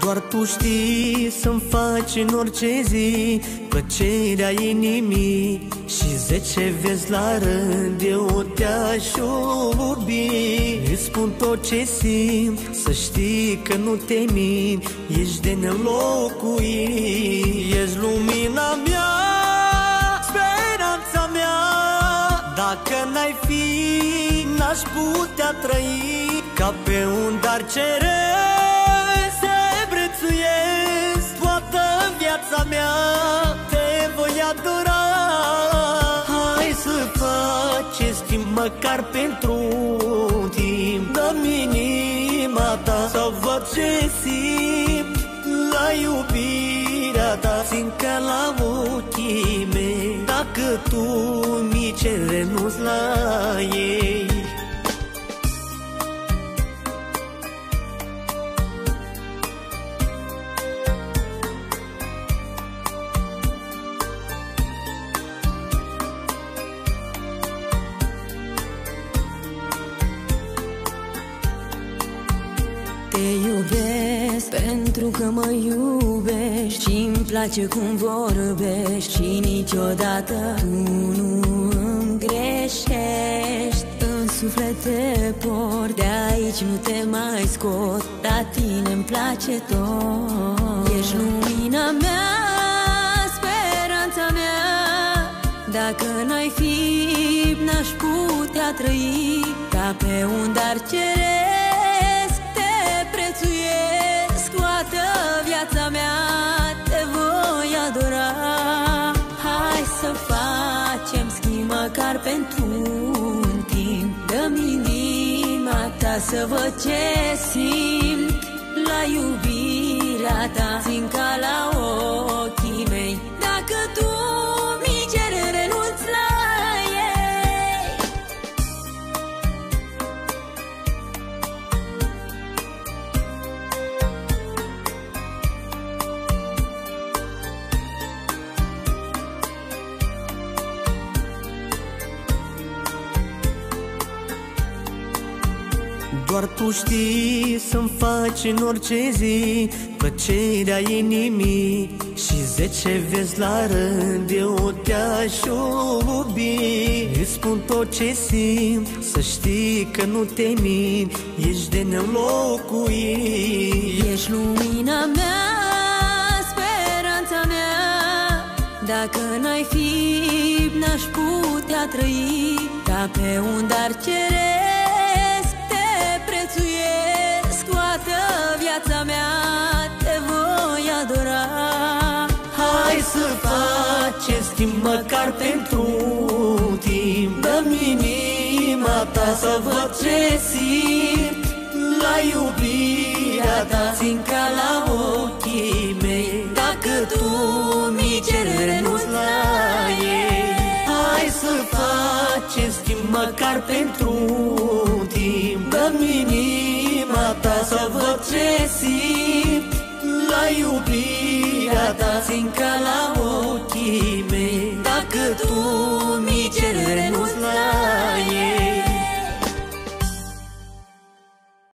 Doar tu știi să-mi faci în orice zi plăcerea inimii, și 10 vieți la rând eu te-aș iubi. Îți spun tot ce simt, să știi că nu te mint, ești de neînlocuit. Ești lumina mea, speranța mea. Dacă n-ai fi, n-aș putea trăi. Ca pe un dar ceresc te prețuiesc, toată viața mea te voi adora. Hai să facem schimb măcar pentru un timp. Dă-mi inima ta să văd ce simt la iubirea ta. Țin ca la ochii mei, dacă tu mi ceri renunț la ei. Te iubesc pentru că mă iubești și-mi place cum vorbești, și niciodată tu nu îmi greșești. În suflet te port, de aici nu te mai scot, la tine-mi place tot. Ești lumina mea, speranța mea. Dacă n-ai fi, n-aș putea trăi. Ca pe un dar ceresc te prețuiesc, toată viața mea te voi adora. Hai să facem schimb măcar pentru un timp. Dă-mi inima ta să văd ce simt la iubirea ta. Țin ca la ochii mei, dacă tu mi ceri renunț la ei. Doar tu știi să-mi faci în orice zi plăcerea inimii, și 10 vieți la rând eu te-aș iubi. Îți spun tot ce simt, să știi că nu te mint, ești de neînlocuit. Ești lumina mea, speranța mea. Dacă n-ai fi, n-aș putea trăi. Ca pe un dar ceresc te prețuiesc, toată viața mea te voi adora. Hai să facem schimb măcar pentru un timp. Dă-mi inima ta să văd ce simt la iubirea ta. Țin ca la ochii mei, dacă tu mi ceri renunț la ei. Hai să facem schimb măcar pentru un timp. Dă-mi inima ta să văd ce simt la iubirea ta. Țin ca la